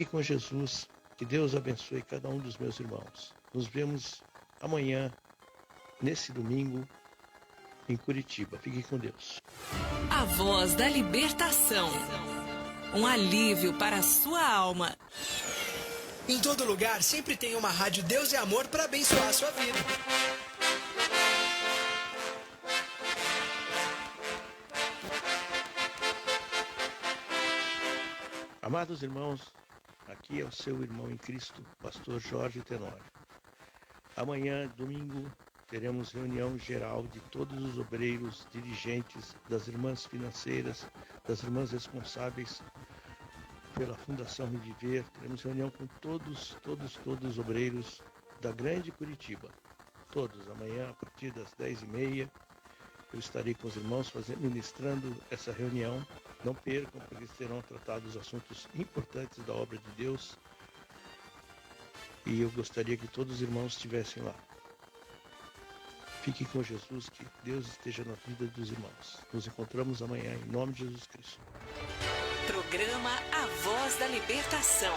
E com Jesus, que Deus abençoe cada um dos meus irmãos. Nos vemos amanhã, nesse domingo, em Curitiba. Fique com Deus. A Voz da Libertação. Um alívio para a sua alma. Em todo lugar, sempre tem uma rádio Deus é Amor para abençoar a sua vida. Amados irmãos, aqui é o seu irmão em Cristo, pastor Jorge Tenório. Amanhã, domingo, teremos reunião geral de todos os obreiros, dirigentes, das irmãs financeiras, das irmãs responsáveis pela Fundação Reviver. Teremos reunião com todos os obreiros da Grande Curitiba. Todos, amanhã, a partir das 10h30, eu estarei com os irmãos ministrando essa reunião. Não percam, porque serão tratados assuntos importantes da obra de Deus. E eu gostaria que todos os irmãos estivessem lá. Fiquem com Jesus, que Deus esteja na vida dos irmãos. Nos encontramos amanhã, em nome de Jesus Cristo. Programa A Voz da Libertação.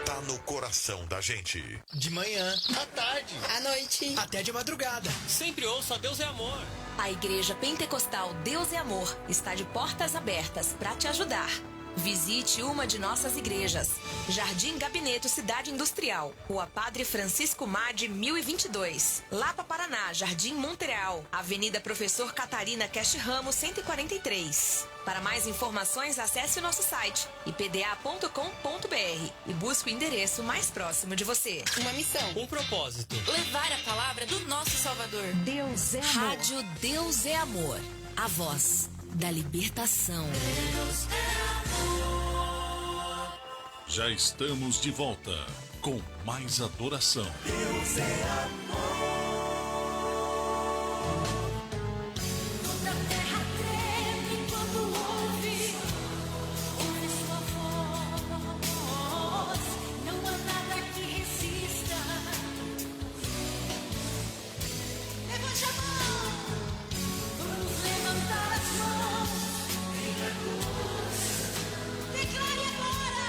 Tá no coração da gente. De manhã, à tarde, à noite, até de madrugada. Sempre ouça Deus é Amor. A Igreja Pentecostal Deus é Amor está de portas abertas para te ajudar. Visite uma de nossas igrejas. Jardim Gabineto, Cidade Industrial. Rua Padre Francisco Madi, 1022. Lapa, Paraná, Jardim Montreal. Avenida Professor Catarina Cash Ramos, 143. Para mais informações, acesse o nosso site ipda.com.br e busque o endereço mais próximo de você. Uma missão, Um propósito. levar a palavra do nosso Salvador. Deus é Amor. Rádio Deus é Amor. A voz da libertação. Deus é amor. Já estamos de volta com mais adoração. Deus é amor. Toda a terra treme quando ouve sua voz. Não há nada que resista. Levante a mão. Vamos levantar as mãos. Em a cruz. Declare agora.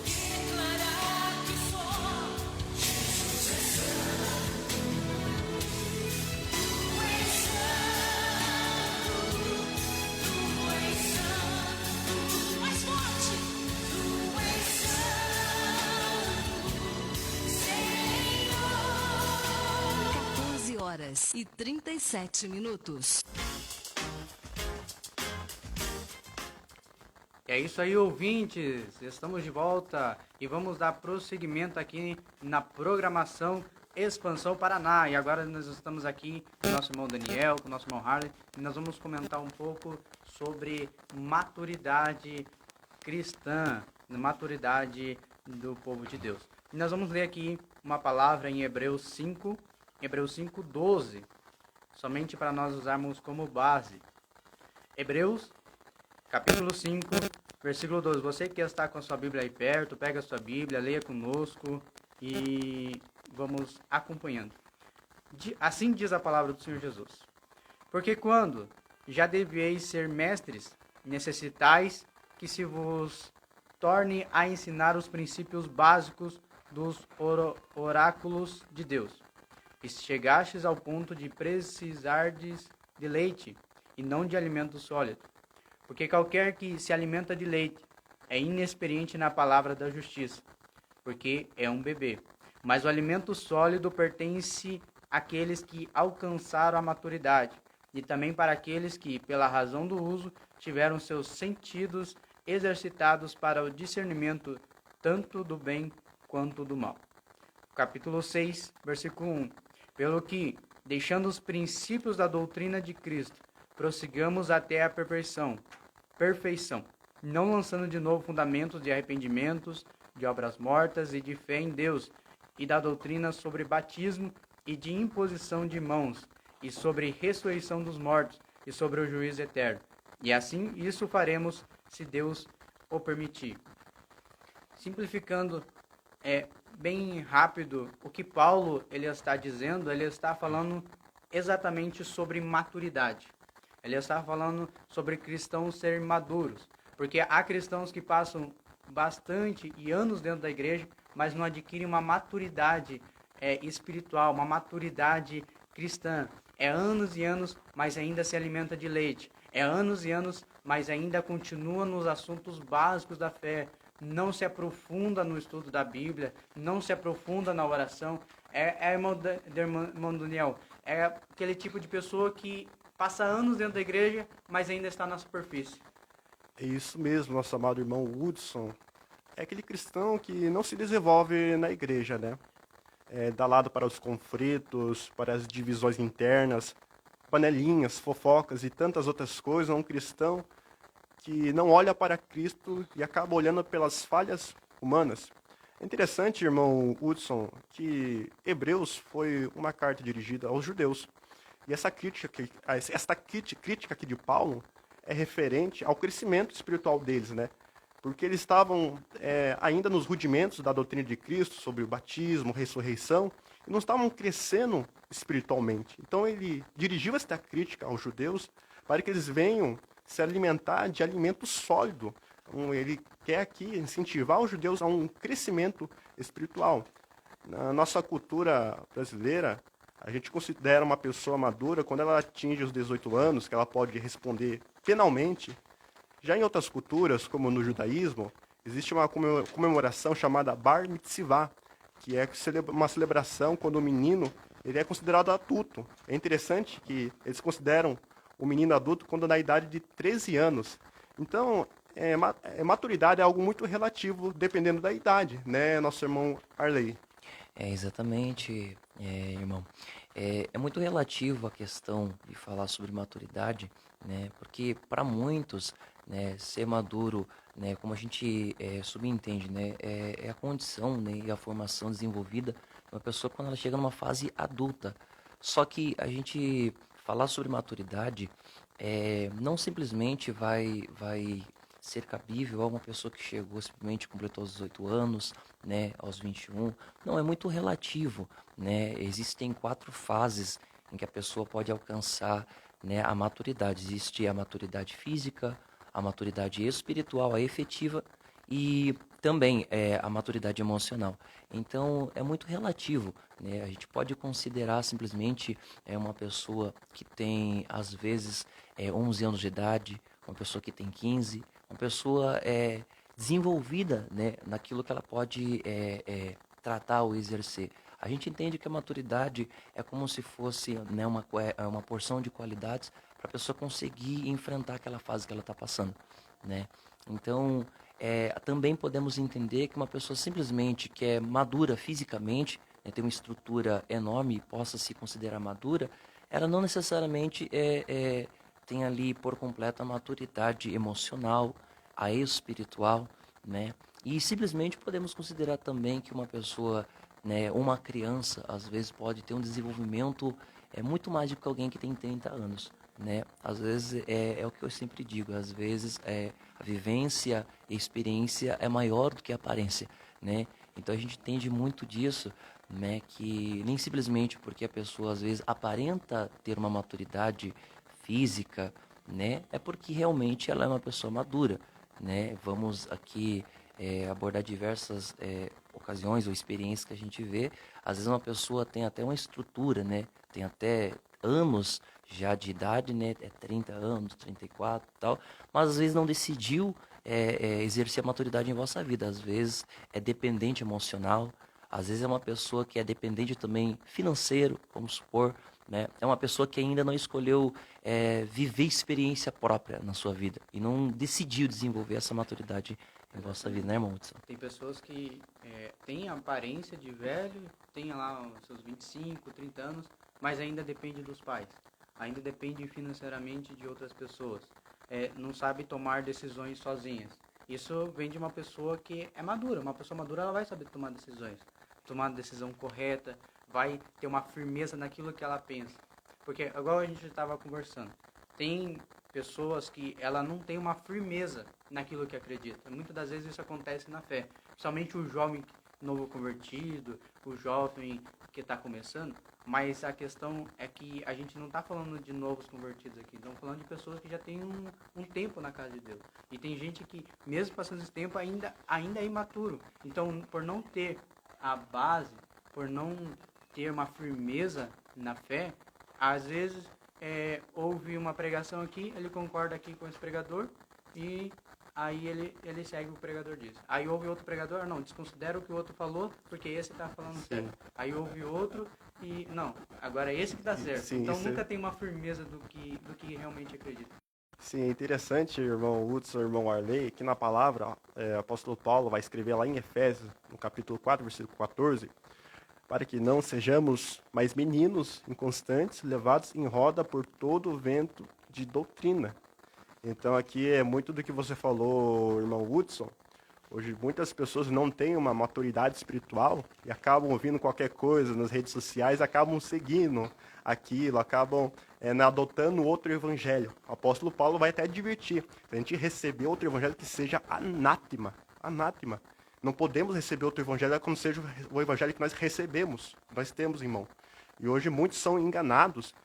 Declarar que só Jesus é santo. Tu és santo. Tu és santo. Mais forte. Tu és santo, Senhor. 14h37. É isso aí, ouvintes, estamos de volta e vamos dar prosseguimento aqui na programação Expansão Paraná. E agora nós estamos aqui com o nosso irmão Daniel, com o nosso irmão Harley, e nós vamos comentar um pouco sobre maturidade cristã, maturidade do povo de Deus. E nós vamos ler aqui uma palavra em Hebreus 5:12, somente para nós usarmos como base. Hebreus capítulo 5, versículo 12. Você que está com a sua Bíblia aí perto, pega a sua Bíblia, leia conosco e vamos acompanhando. Assim diz a palavra do Senhor Jesus. Porque quando já deveis ser mestres, necessitais que se vos torne a ensinar os princípios básicos dos oráculos de Deus. E se chegastes ao ponto de precisardes de leite e não de alimento sólido. Porque qualquer que se alimenta de leite é inexperiente na palavra da justiça, porque é um bebê. Mas o alimento sólido pertence àqueles que alcançaram a maturidade, e também para aqueles que, pela razão do uso, tiveram seus sentidos exercitados para o discernimento tanto do bem quanto do mal. Capítulo 6, versículo 1. Pelo que, deixando os princípios da doutrina de Cristo, prossigamos até a perfeição, não lançando de novo fundamentos de arrependimentos, de obras mortas e de fé em Deus, e da doutrina sobre batismo e de imposição de mãos, e sobre ressurreição dos mortos, e sobre o juízo eterno. E assim isso faremos, se Deus o permitir. Simplificando bem rápido, o que Paulo ele está dizendo, ele está falando exatamente sobre maturidade. Ele está falando sobre cristãos serem maduros, porque há cristãos que passam bastante e anos dentro da igreja, mas não adquirem uma maturidade espiritual, uma maturidade cristã. É anos e anos, mas ainda se alimenta de leite. É anos e anos, mas ainda continua nos assuntos básicos da fé. Não se aprofunda no estudo da Bíblia, não se aprofunda na oração. Irmão Daniel, é aquele tipo de pessoa que passa anos dentro da igreja, mas ainda está na superfície. É isso mesmo, nosso amado irmão Hudson. É aquele cristão que não se desenvolve na igreja, né? Dá lado para os conflitos, para as divisões internas, panelinhas, fofocas e tantas outras coisas. É um cristão que não olha para Cristo e acaba olhando pelas falhas humanas. É interessante, irmão Hudson, que Hebreus foi uma carta dirigida aos judeus. E essa crítica aqui de Paulo é referente ao crescimento espiritual deles, né? Porque eles estavam ainda nos rudimentos da doutrina de Cristo sobre o batismo, ressurreição, e não estavam crescendo espiritualmente. Então ele dirigiu esta crítica aos judeus para que eles venham se alimentar de alimento sólido. Então, ele quer aqui incentivar os judeus a um crescimento espiritual. Na nossa cultura brasileira, a gente considera uma pessoa madura quando ela atinge os 18 anos, que ela pode responder penalmente. Já em outras culturas, como no judaísmo, existe uma comemoração chamada Bar Mitzvah, que é uma celebração quando o menino ele é considerado adulto. É interessante que eles consideram o menino adulto quando na idade de 13 anos. Então, maturidade é algo muito relativo, dependendo da idade, né, nosso irmão Arley? Exatamente, irmão. É muito relativo a questão de falar sobre maturidade, né? Porque para muitos, né, ser maduro, né, como a gente subentende, né, é a condição, né, e a formação desenvolvida de uma pessoa quando ela chega numa fase adulta. Só que a gente falar sobre maturidade não simplesmente vai ser cabível a uma pessoa que chegou, simplesmente completou os 18 anos, né, aos 21. Não, é muito relativo, né? Existem 4 fases em que a pessoa pode alcançar, né, a maturidade. Existe a maturidade física, a maturidade espiritual, a efetiva e também a maturidade emocional. Então, é muito relativo, né? A gente pode considerar simplesmente uma pessoa que tem, às vezes, 11 anos de idade, uma pessoa que tem 15, uma pessoa desenvolvida, né, naquilo que ela pode tratar ou exercer. A gente entende que a maturidade é como se fosse, né, uma porção de qualidades para a pessoa conseguir enfrentar aquela fase que ela está passando, né? Então, também podemos entender que uma pessoa simplesmente que é madura fisicamente, né, tem uma estrutura enorme e possa se considerar madura, ela não necessariamente tem ali por completo a maturidade emocional, a espiritual, né? E simplesmente podemos considerar também que uma pessoa, né, uma criança, às vezes pode ter um desenvolvimento muito mais do que alguém que tem 30 anos, né? Às vezes é o que eu sempre digo, às vezes a vivência e a experiência é maior do que a aparência, né? Então a gente entende muito disso, né, que nem simplesmente porque a pessoa às vezes aparenta ter uma maturidade física, né, é porque realmente ela é uma pessoa madura, né? Vamos aqui abordar diversas ocasiões ou experiências que a gente vê. Às vezes uma pessoa tem até uma estrutura, né? Tem até anos já de idade, né? 30 anos, 34 e tal, mas às vezes não decidiu exercer a maturidade em vossa vida. Às vezes é dependente emocional, às vezes é uma pessoa que é dependente também financeiro, vamos supor, né? É uma pessoa que ainda não escolheu viver experiência própria na sua vida e não decidiu desenvolver essa maturidade em vossa vida, né, irmão Hudson? Tem pessoas que têm a aparência de velho, têm lá os seus 25, 30 anos, mas ainda depende dos pais, ainda depende financeiramente de outras pessoas, não sabe tomar decisões sozinhas. Isso vem de uma pessoa que é madura. Uma pessoa madura, ela vai saber tomar decisões, tomar a decisão correta, vai ter uma firmeza naquilo que ela pensa. Porque, igual a gente estava conversando, tem pessoas que ela não tem uma firmeza naquilo que acredita. Muitas das vezes isso acontece na fé. Principalmente o jovem novo convertido, o jovem que está começando. Mas a questão é que a gente não está falando de novos convertidos aqui. Estamos falando de pessoas que já têm um tempo na casa de Deus. E tem gente que, mesmo passando esse tempo, ainda é imaturo. Então, por não ter a base, por não ter uma firmeza na fé, às vezes houve uma pregação aqui, ele concorda aqui com esse pregador e aí ele segue o que o pregador diz. Aí houve outro pregador, não, desconsidera o que o outro falou, porque esse está falando certo. Aí houve outro e, não, agora é esse que está certo. Sim, então isso nunca tem uma firmeza do que realmente acredita. Sim, é interessante, irmão Hudson, irmão Arley, que na palavra, o apóstolo Paulo vai escrever lá em Efésios, no capítulo 4, versículo 14, para que não sejamos mais meninos inconstantes, levados em roda por todo o vento de doutrina. Então aqui é muito do que você falou, irmão Hudson. Hoje muitas pessoas não têm uma maturidade espiritual e acabam ouvindo qualquer coisa nas redes sociais, acabam seguindo aquilo, acabam adotando outro evangelho. O apóstolo Paulo vai até advertir, a gente receber outro evangelho que seja anátema, anátema. Não podemos receber outro evangelho como seja o evangelho que nós recebemos, nós temos, irmão. E hoje muitos são enganados.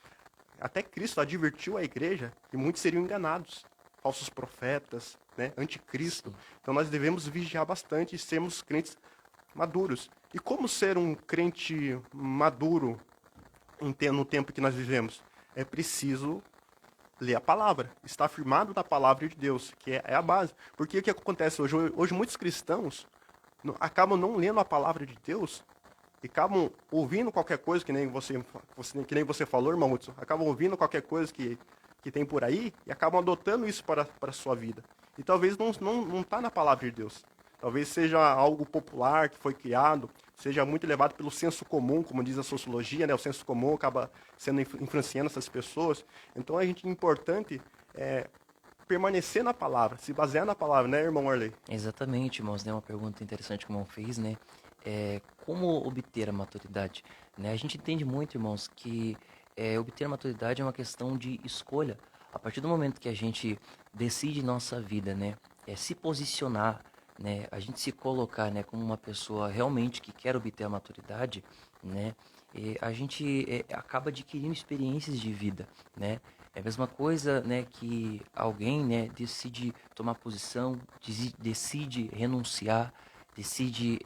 Até Cristo advertiu a igreja que muitos seriam enganados. Falsos profetas, né? Anticristo. Então nós devemos vigiar bastante e sermos crentes maduros. E como ser um crente maduro no tempo que nós vivemos? É preciso ler a palavra, estar firmado na palavra de Deus, que é a base. Porque o que acontece hoje? Hoje muitos cristãos acabam não lendo a palavra de Deus e acabam ouvindo qualquer coisa, que nem você falou, irmão Hudson, acabam ouvindo qualquer coisa que tem por aí e acabam adotando isso para a sua vida. E talvez não está na palavra de Deus. Talvez seja algo popular que foi criado, seja muito levado pelo senso comum, como diz a sociologia, né? O senso comum acaba sendo influenciando essas pessoas. Então é importante permanecer na palavra, se basear na palavra, né, irmão Arley? Exatamente, irmãos, né? Uma pergunta interessante que o irmão fez, né? Como obter a maturidade? Né? A gente entende muito, irmãos, que obter a maturidade é uma questão de escolha. A partir do momento que a gente decide nossa vida, né? Se posicionar, né? A gente se colocar, né? Como uma pessoa realmente que quer obter a maturidade, né? A gente acaba adquirindo experiências de vida, né? É a mesma coisa, né, que alguém, né, decide tomar posição, decide renunciar, decide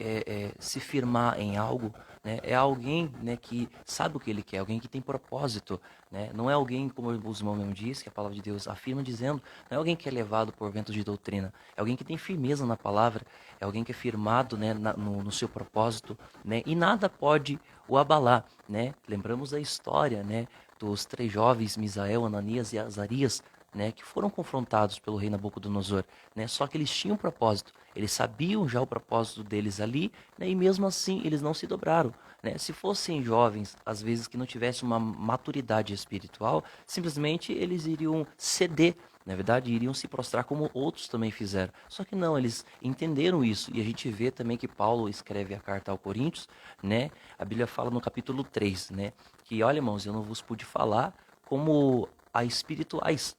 se firmar em algo, né? É alguém, né, que sabe o que ele quer, alguém que tem propósito, né? Não é alguém, como o irmão mesmo diz, que a palavra de Deus afirma dizendo, não é alguém que é levado por ventos de doutrina, é alguém que tem firmeza na palavra, é alguém que é firmado, né, no seu propósito, né? E nada pode o abalar, né? Lembramos da história, né, dos 3 jovens, Misael, Ananias e Azarias, né, que foram confrontados pelo rei Nabucodonosor, né? Só que eles tinham um propósito, eles sabiam já o propósito deles ali, né? E mesmo assim eles não se dobraram, né? Se fossem jovens, às vezes que não tivessem uma maturidade espiritual, simplesmente eles iriam ceder, na verdade iriam se prostrar como outros também fizeram. Só que não, eles entenderam isso, e a gente vê também que Paulo escreve a carta aos Coríntios, né? A Bíblia fala no capítulo 3, né? Que, olha, irmãos, eu não vos pude falar como a espirituais,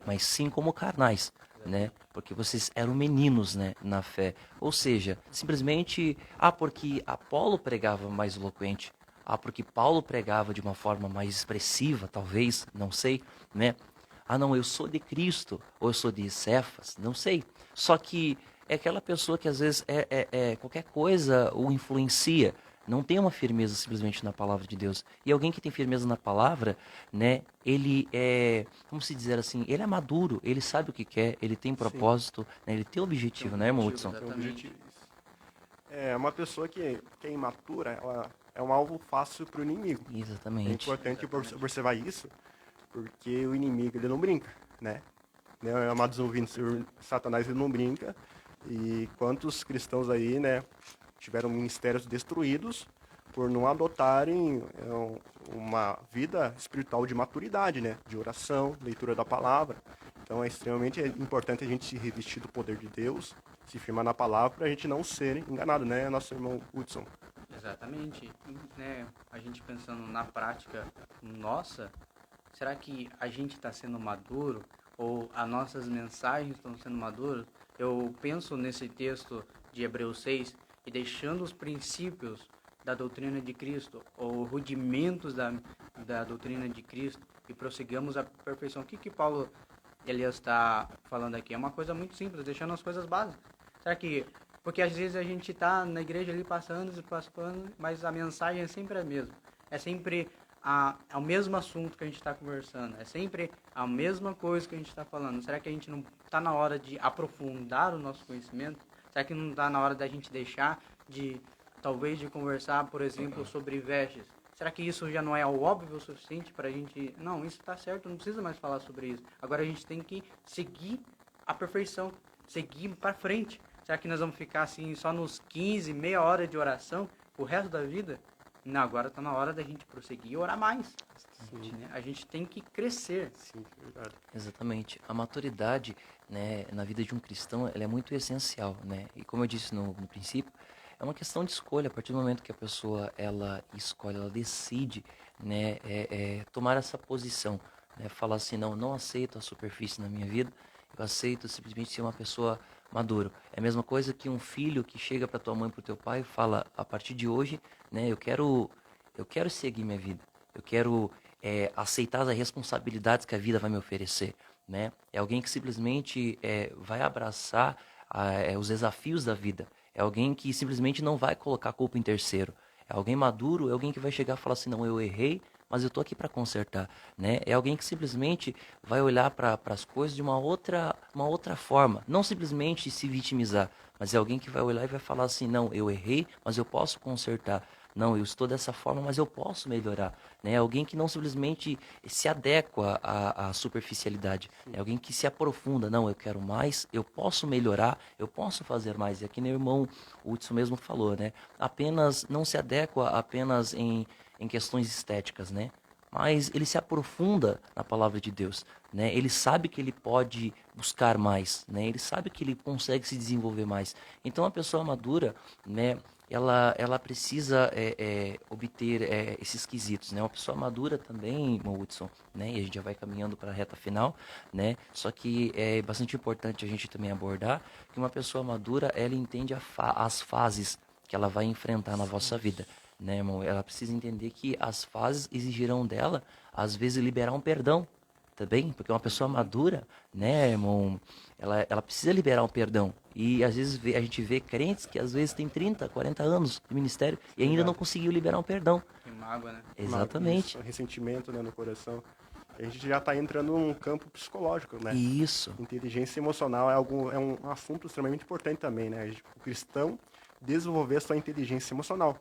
mas sim como carnais, né? Porque vocês eram meninos, né, na fé. Ou seja, simplesmente, porque Apolo pregava mais eloquente, porque Paulo pregava de uma forma mais expressiva, talvez, não sei, né? Não, eu sou de Cristo, ou eu sou de Cefas, não sei. Só que é aquela pessoa que às vezes qualquer coisa o influencia, não tem uma firmeza simplesmente na palavra de Deus. E alguém que tem firmeza na palavra, né, ele como se dizer assim, ele é maduro, ele sabe o que quer, ele tem propósito, né, ele tem objetivo, né, irmão Hudson? Uma pessoa que é imatura, ela é um alvo fácil para o inimigo. Exatamente. É importante observar isso, porque o inimigo, ele não brinca, né? Amados ouvintes, Satanás, ele não brinca. E quantos cristãos aí, né, tiveram ministérios destruídos por não adotarem uma vida espiritual de maturidade, né? De oração, leitura da palavra. Então é extremamente importante a gente se revestir do poder de Deus, se firmar na palavra, para a gente não ser enganado, né, nosso irmão Hudson? Exatamente. Né, a gente pensando na prática nossa, será que a gente está sendo maduro? ou as nossas mensagens estão sendo maduras, eu penso nesse texto de Hebreus 6 e deixando os princípios da doutrina de Cristo, ou rudimentos da doutrina de Cristo, e prossigamos a perfeição. O que Paulo ele está falando aqui? É uma coisa muito simples, deixando as coisas básicas. Será que... Porque às vezes a gente está na igreja ali passando, mas a mensagem é sempre a mesma. É sempre é o mesmo assunto que a gente está conversando. É sempre a mesma coisa que a gente está falando. Será que a gente não está na hora de aprofundar o nosso conhecimento? Será que não está na hora da gente deixar talvez de conversar, por exemplo, sobre vestes? Será que isso já não é o óbvio o suficiente para a gente... Não, isso está certo, não precisa mais falar sobre isso. Agora a gente tem que seguir a perfeição, seguir para frente. Será que nós vamos ficar assim só nos 15, meia hora de oração o resto da vida? Não, agora está na hora da gente prosseguir e orar mais. Né? A gente tem que crescer. Sim, verdade. Exatamente. A maturidade, né, na vida de um cristão, ela é muito essencial, né? E como eu disse no princípio, é uma questão de escolha. A partir do momento que a pessoa ela escolhe, ela decide, né, tomar essa posição, né, falar assim, não aceito a superfície na minha vida, eu aceito simplesmente ser uma pessoa madura. É a mesma coisa que um filho que chega para tua mãe, para o teu pai e fala, a partir de hoje, né, eu quero seguir minha vida, eu quero aceitar as responsabilidades que a vida vai me oferecer, né? É alguém que simplesmente vai abraçar os desafios da vida. É alguém que simplesmente não vai colocar a culpa em terceiro. É alguém maduro, é alguém que vai chegar e falar assim, não, eu errei, mas eu tô aqui para consertar, né? É alguém que simplesmente vai olhar para as coisas de uma outra forma, não simplesmente se vitimizar, mas é alguém que vai olhar e vai falar assim, não, eu errei, mas eu posso consertar. Não, eu estou dessa forma, mas eu posso melhorar, né? É alguém que não simplesmente se adequa à superficialidade. É alguém que se aprofunda. Não, eu quero mais, eu posso melhorar, eu posso fazer mais. E aqui meu irmão Hudson mesmo falou, né? Não se adequa apenas em questões estéticas, né? Mas ele se aprofunda na palavra de Deus, né? Ele sabe que ele pode buscar mais, né? Ele sabe que ele consegue se desenvolver mais. Então a pessoa madura, né? Ela precisa obter esses quesitos, né? Uma pessoa madura também, irmão Hudson, né? E a gente já vai caminhando para a reta final, né? Só que é bastante importante a gente também abordar que uma pessoa madura, ela entende as fases que ela vai enfrentar na vossa vida, né, irmão? Ela precisa entender que as fases exigirão dela, às vezes, liberar um perdão também, porque uma pessoa madura, né, irmão, ela precisa liberar um perdão. E às vezes a gente vê crentes que às vezes tem 30, 40 anos de ministério e ainda não conseguiu liberar um perdão. Tem mágoa, né? Exatamente. Isso, ressentimento, né, no coração. A gente já está entrando num campo psicológico, né? Isso. Inteligência emocional é um assunto extremamente importante também, né? O cristão desenvolver a sua inteligência emocional.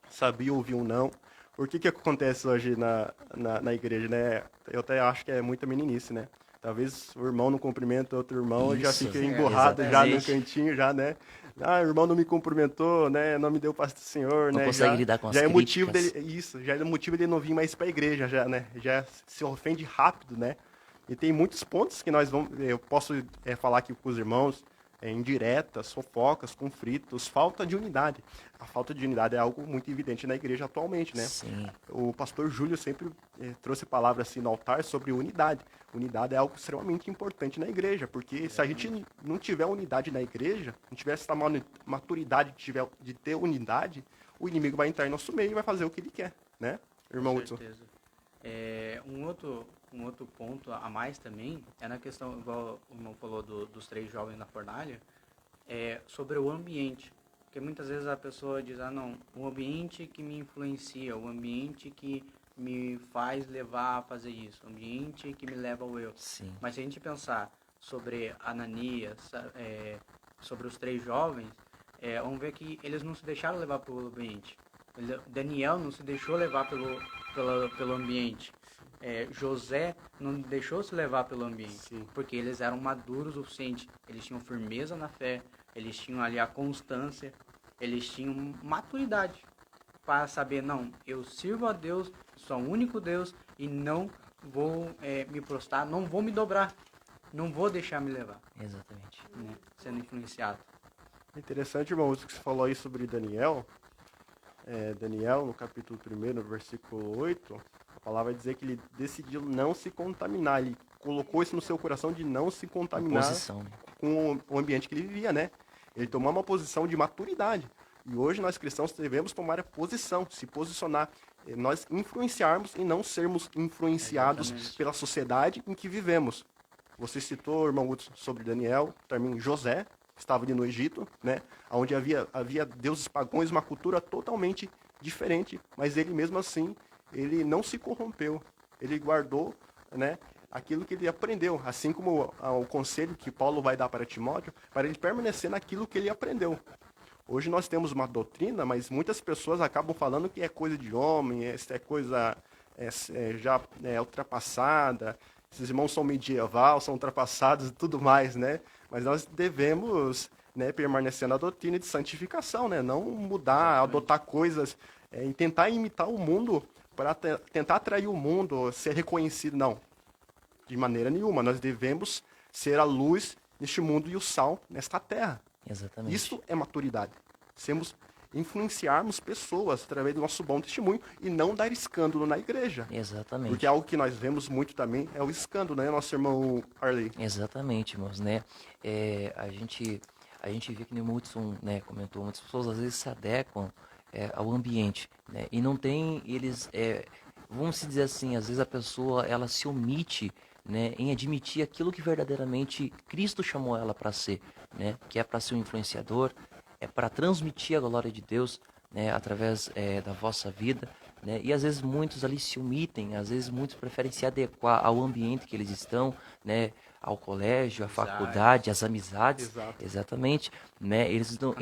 Saber ouvir um não. Por que acontece hoje na igreja, né? Eu até acho que é muita meninice, né? Talvez o irmão não cumprimenta outro irmão e já fica emburrado já no cantinho, já, né? Ah, o irmão não me cumprimentou, né? Não me deu paz do Senhor, não né? Consegue lidar com as já críticas. É motivo dele, isso, já é motivo dele não vir mais para a igreja, já, né? Já se ofende rápido, né? E tem muitos pontos que eu posso falar aqui com os irmãos, indiretas, fofocas, conflitos, falta de unidade. A falta de unidade é algo muito evidente na igreja atualmente, né? Sim. O pastor Júlio sempre trouxe palavra assim no altar sobre unidade. Unidade é algo extremamente importante na igreja, porque se a gente não tiver unidade na igreja, não tiver essa maturidade de ter unidade, o inimigo vai entrar em nosso meio e vai fazer o que ele quer, né? Irmão Hudson. Com certeza. Um outro ponto a mais também é na questão, igual o irmão falou dos 3 jovens na fornalha, sobre o ambiente. Porque muitas vezes a pessoa diz, não, o ambiente que me influencia, o ambiente que me faz levar a fazer isso, o ambiente que me leva ao erro. Sim. Mas se a gente pensar sobre Ananias, sobre os 3 jovens, vamos ver que eles não se deixaram levar pelo ambiente. Daniel não se deixou levar pelo ambiente. José não deixou se levar pelo ambiente. Sim. Porque eles eram maduros o suficiente. Eles tinham firmeza na fé, eles tinham ali a constância, eles tinham maturidade para saber, não, eu sirvo a Deus, sou o único Deus e não vou me prostrar, não vou me dobrar, não vou deixar me levar. Exatamente. Né? Sendo influenciado. Interessante, irmão, isso que você falou aí sobre Daniel. Daniel, no capítulo 1, no versículo 8, a palavra vai dizer que ele decidiu não se contaminar. Ele colocou isso no seu coração de não se contaminar Posição, né? com o ambiente que ele vivia, né? Ele tomou uma posição de maturidade. E hoje nós cristãos devemos tomar a posição, se posicionar, nós influenciarmos e não sermos influenciados pela sociedade em que vivemos. Você citou, irmão Hudson, sobre Daniel, também José, que estava ali no Egito, né? Onde havia deuses pagãos, uma cultura totalmente diferente, mas ele mesmo assim, ele não se corrompeu. Ele guardou, né, aquilo que ele aprendeu, assim como o conselho que Paulo vai dar para Timóteo, para ele permanecer naquilo que ele aprendeu. Hoje nós temos uma doutrina, mas muitas pessoas acabam falando que é coisa de homem, é coisa já ultrapassada, esses irmãos são medieval, são ultrapassados e tudo mais, né? Mas nós devemos, né, permanecer na doutrina de santificação, né? Não mudar, adotar coisas e tentar imitar o mundo para tentar atrair o mundo, ser reconhecido. Não, de maneira nenhuma. Nós devemos ser a luz neste mundo e o sal nesta terra. Exatamente. Isso é maturidade. Influenciarmos pessoas através do nosso bom testemunho e não dar escândalo na igreja. Exatamente. Porque algo que nós vemos muito também é o escândalo, né, nosso irmão Arley? Exatamente, irmãos, né? A gente vê que o Hudson, né, comentou, muitas pessoas às vezes se adequam ao ambiente, né? E não tem, vamos se dizer assim, às vezes a pessoa, ela se omite, né, em admitir aquilo que verdadeiramente Cristo chamou ela para ser, né? Que é para ser um influenciador, é para transmitir a glória de Deus, né, através da vossa vida, né? E às vezes muitos ali se omitem, às vezes muitos preferem se adequar ao ambiente que eles estão, né, ao colégio, à faculdade, às amizades. Exato. Exatamente, né?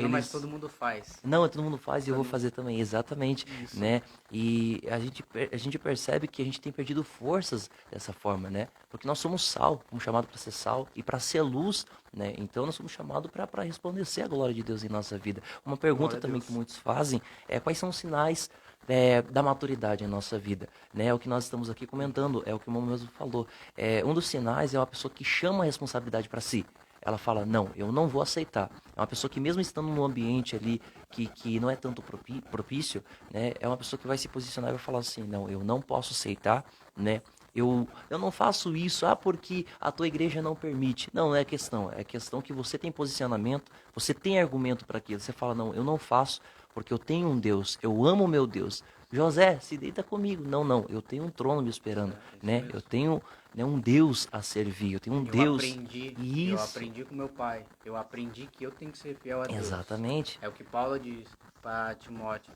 Mas todo mundo faz. Não, todo mundo faz e eu vou fazer também, exatamente, Isso. né? E a gente percebe que a gente tem perdido forças dessa forma, né? Porque nós somos sal, fomos chamados para ser sal e para ser luz, né? Então nós somos chamados para resplandecer a glória de Deus em nossa vida. Uma pergunta também que muitos fazem é quais são os sinais da maturidade em nossa vida, né? É o que nós estamos aqui comentando, é o que o irmão mesmo falou. Um dos sinais é uma pessoa que chama a responsabilidade para si. Ela fala, não, eu não vou aceitar. É uma pessoa que mesmo estando num ambiente ali que não é tanto propício, né? É uma pessoa que vai se posicionar e vai falar assim, não, eu não posso aceitar, né? Eu não faço isso, porque a tua igreja não permite. Não é questão, é questão que você tem posicionamento, você tem argumento para aquilo. Você fala, não, eu não faço porque eu tenho um Deus, eu amo o meu Deus. José, se deita comigo. Não, eu tenho um trono me esperando, né? Eu tenho, né, um Deus a servir, eu tenho um Deus. Eu aprendi com meu pai, eu aprendi que eu tenho que ser fiel a Deus. Exatamente. É o que Paulo diz para Timóteo,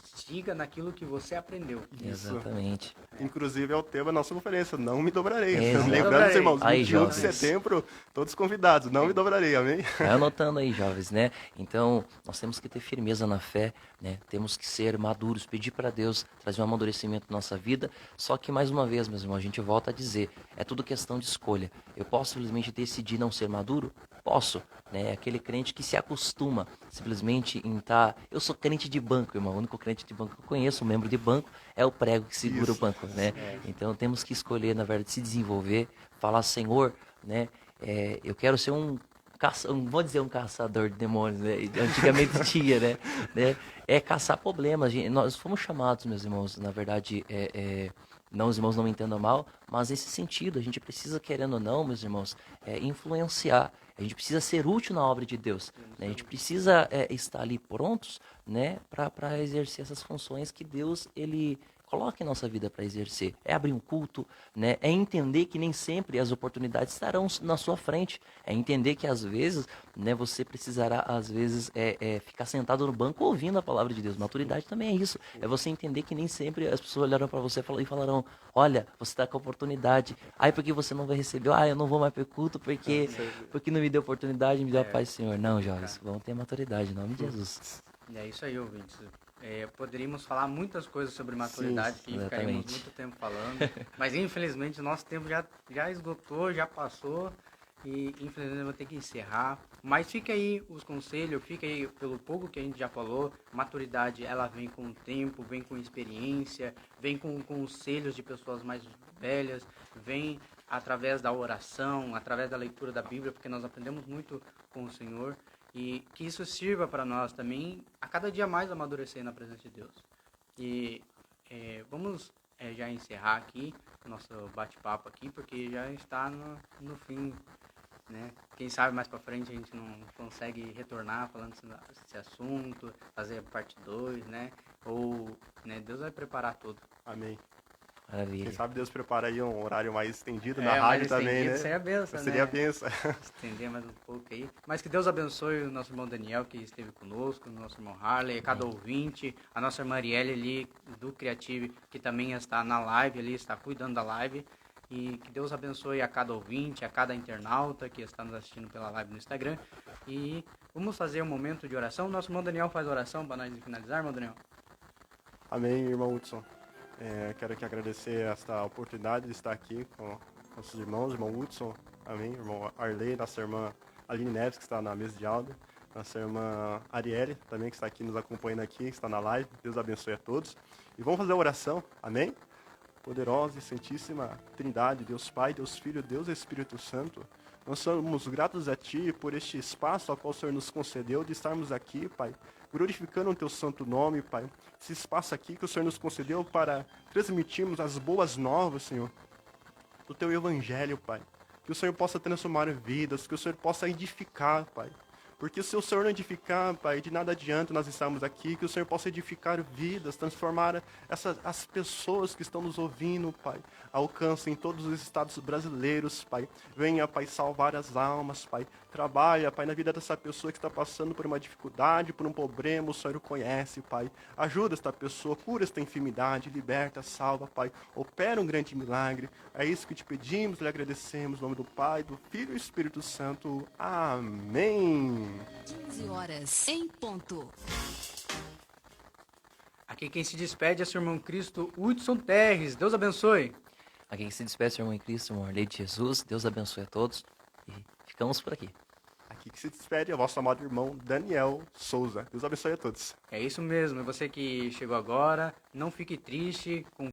siga naquilo que você aprendeu. Exatamente. Inclusive é o tema da nossa conferência, não me dobrarei. Exato. Lembrando, irmãos, Aí, 21 de jovens. setembro, todos convidados, não me dobrarei, amém? Vai anotando aí, jovens, né? Então, nós temos que ter firmeza na fé, né? Temos que ser maduros, pedir para Deus trazer um amadurecimento na nossa vida. Só que, mais uma vez, meus irmãos, a gente volta a dizer, é tudo questão de escolha. Eu posso simplesmente decidir não ser maduro? Posso, né? É aquele crente que se acostuma simplesmente em estar... Eu sou crente de banco, irmão. O único crente de banco que eu conheço, um membro de banco, é o prego que segura o banco, né? Então, temos que escolher, na verdade, se desenvolver, falar, Senhor, né? Eu quero ser vou dizer um caçador de demônios, né? Antigamente tinha, né? É caçar problemas. Nós fomos chamados, meus irmãos, na verdade, não, os irmãos não me entendam mal, mas nesse sentido, a gente precisa, querendo ou não, meus irmãos, influenciar. A gente precisa ser útil na obra de Deus, né? A gente precisa estar ali prontos, né, para exercer essas funções que Deus, ele coloca em nossa vida para exercer. É abrir um culto, né? É entender que nem sempre as oportunidades estarão na sua frente. É entender que às vezes, né, você precisará, às vezes, ficar sentado no banco ouvindo a palavra de Deus. Maturidade também é isso. É você entender que nem sempre as pessoas olharão para você e falarão, olha, você está com a oportunidade. Porque você não vai receber. Eu não vou mais para o culto porque não me deu oportunidade, me deu a paz, Senhor. Não, jovens, vamos ter maturidade, em nome de Jesus. É isso aí, ouvintes. Poderíamos falar muitas coisas sobre maturidade, Sim, que ficaríamos muito tempo falando, mas infelizmente nosso tempo já esgotou, já passou e infelizmente vou ter que encerrar. Mas fica aí os conselhos, fica aí pelo pouco que a gente já falou. Maturidade, ela vem com o tempo, vem com experiência, vem com conselhos de pessoas mais velhas, vem através da oração, através da leitura da Bíblia, porque nós aprendemos muito com o Senhor. E que isso sirva para nós também a cada dia mais amadurecer na presença de Deus. E vamos já encerrar aqui o nosso bate-papo aqui, porque já está no fim, né? Quem sabe mais pra frente a gente não consegue retornar falando desse assunto, fazer a parte 2, né? Ou, né, Deus vai preparar tudo. Amém. Maravilha. Quem sabe Deus prepara aí um horário mais estendido na mais rádio também, estendido, né? seria a benção, Seria a né? benção. Estender mais um pouco aí. Mas que Deus abençoe o nosso irmão Daniel, que esteve conosco, o nosso irmão Harley, cada ouvinte, a nossa Marielle ali do Creative, que também está na live ali, está cuidando da live. E que Deus abençoe a cada ouvinte, a cada internauta que está nos assistindo pela live no Instagram. E vamos fazer um momento de oração. O nosso irmão Daniel faz oração para nós finalizar, irmão Daniel. Amém, irmão Hudson. Quero aqui agradecer esta oportunidade de estar aqui com nossos irmãos, irmão Hudson, amém, irmão Arley, nossa irmã Aline Neves, que está na mesa de áudio, nossa irmã Arielle, também, que está aqui nos acompanhando aqui, que está na live. Deus abençoe a todos. E vamos fazer a oração, amém? Poderosa e santíssima Trindade, Deus Pai, Deus Filho, Deus Espírito Santo, nós somos gratos a Ti por este espaço ao qual o Senhor nos concedeu de estarmos aqui, Pai, glorificando o Teu santo nome, Pai. Esse espaço aqui que o Senhor nos concedeu para transmitirmos as boas novas, Senhor, do Teu Evangelho, Pai. Que o Senhor possa transformar vidas, que o Senhor possa edificar, Pai. Porque se o Senhor não edificar, Pai, de nada adianta nós estarmos aqui, que o Senhor possa edificar vidas, transformar as pessoas que estão nos ouvindo, Pai. Alcancem todos os estados brasileiros, Pai. Venha, Pai, salvar as almas, Pai. Trabalha, Pai, na vida dessa pessoa que está passando por uma dificuldade, por um problema, o Senhor o conhece, Pai. Ajuda esta pessoa, cura esta enfermidade, liberta, salva, Pai. Opera um grande milagre. É isso que te pedimos, lhe agradecemos, em nome do Pai, do Filho e do Espírito Santo. Amém. 15 horas em ponto. Aqui quem se despede é seu irmão Cristo Hudson Terres. Deus abençoe. Aqui quem se despede, seu irmão em Cristo, irmão Arley de Jesus. Deus abençoe a todos e ficamos por aqui. Aqui que se despede é o vosso amado irmão Daniel Souza. Deus abençoe a todos. É isso mesmo. E você que chegou agora, não fique triste com